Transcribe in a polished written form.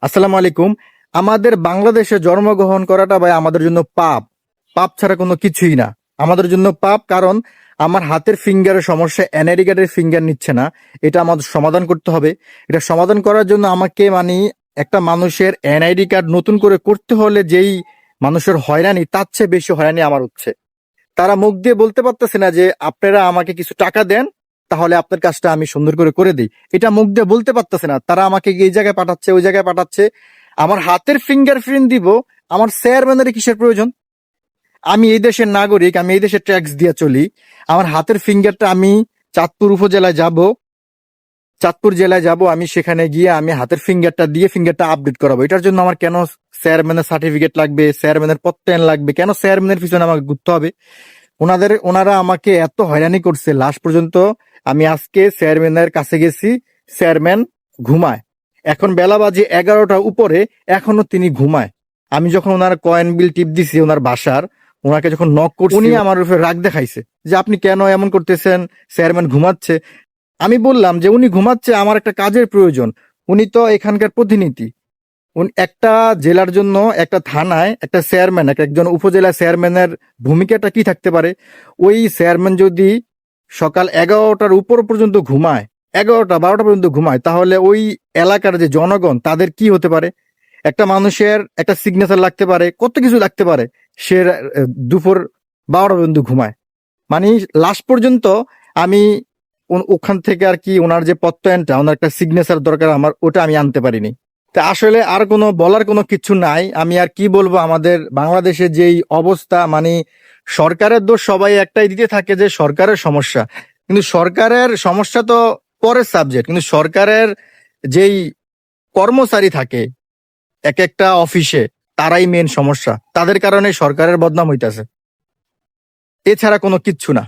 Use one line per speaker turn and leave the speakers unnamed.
আসসালামু আলাইকুম। আমাদের বাংলাদেশে জন্মগ্রহণ করাটা ভাই আমাদের জন্য পাপ। পাপ ছাড়া কোনো কিছুই না। আমাদের জন্য পাপ, কারণ আমার হাতের ফিঙ্গারের সমস্যা, এনআইডি কার্ডের ফিঙ্গার নিচ্ছে না। এটা আমাদের সমাধান করতে হবে। এটা সমাধান করার জন্য আমাকে একটা মানুষের এনআইডি কার্ড নতুন করে করতে হলে যেই মানুষের হয়রানি, তার চেয়ে বেশি হয়রানি আমার হচ্ছে। তারা মুখ দিয়ে বলতে পারতেছে না যে আপনারা আমাকে কিছু টাকা দেন, তাহলে আপনার কাজটা আমি সুন্দর করে করে দিই। এটা মুখ দিয়ে বলতে পারতেছে না। তারা আমাকে এই জায়গায় পাঠাচ্ছে, ওই জায়গায় পাঠাচ্ছে। আমার হাতের ফিঙ্গারপ্রিন্ট দিব, আমার চেয়ারম্যানের কিসের প্রয়োজন? আমি এই দেশের নাগরিক, আমি এই দেশের ট্যাক্স দিয়ে চলি। আমার হাতের ফিঙ্গারটা আমি চাঁদপুর উপজেলায় যাব, চাঁদপুর জেলায় যাব, আমি সেখানে গিয়ে আমি হাতের ফিঙ্গারটা দিয়ে ফিঙ্গারটা আপডেট করাবো। এটার জন্য আমার কেন চেয়ারম্যানের সার্টিফিকেট লাগবে, চেয়ারম্যানের পত্রায়ন লাগবে? কেন চেয়ারম্যানের পিছনে আমাকে ঘুরতে হবে? ওনারা আমাকে এত হয়রানি করছে, লাস্ট পর্যন্ত আমি আজকে চেয়ারম্যানের কাছে গেছি। চেয়ারম্যান ঘুমায়। এখন বেলা বাজে 11টার উপরে, এখনো তিনি ঘুমায়। আমি যখন ওনার কয়েন বিল টিপ দিছি ওনার বাসার, ওনাকে যখন নক করছি, উনি আমার উপরে রাগ দেখাইছে যে আপনি কেন এমন করতেছেন, চেয়ারম্যান ঘুমাচ্ছে। আমি বললাম যে উনি ঘুমাচ্ছে, আমার একটা কাজের প্রয়োজন। উনি তো এখানকার প্রতিনিধি। একটা জেলার জন্য, একটা থানায় একটা চেয়ারম্যান, একজন উপজেলা চেয়ারম্যানের ভূমিকাটা কি থাকতে পারে? ওই চেয়ারম্যান যদি সকাল 11টার উপর পর্যন্ত ঘুমায়, 11টা 12টা পর্যন্ত ঘুমায়, তাহলে ওই এলাকার যে জনগণ, তাদের কি হতে পারে? একটা মানুষের একটা সিগনেচার লাগতে পারে, কত কিছু লাগতে পারে। সে দুপুর 12টা পর্যন্ত ঘুমায়। মানে লাস্ট পর্যন্ত আমি ওখান থেকে আর কি, ওনার যে পত্রায়নটা, ওনার একটা সিগনেচার দরকার, আমার ওটা আমি আনতে পারিনি। তা আসলে আর কোনো বলার কোনো কিছু নাই। আমি আর কি বলবো, আমাদের বাংলাদেশে যেই অবস্থা, সরকারের দোষ সবাই একটাই দিতে থাকে যে সরকারের সমস্যা। কিন্তু সরকারের সমস্যা তো পরের সাবজেক্ট, কিন্তু সরকারের যেই কর্মচারী থাকে এক একটা অফিসে, তারাই মেন সমস্যা। তাদের কারণে সরকারের বদনাম হইতাছে, এছাড়া কোনো কিচ্ছু না।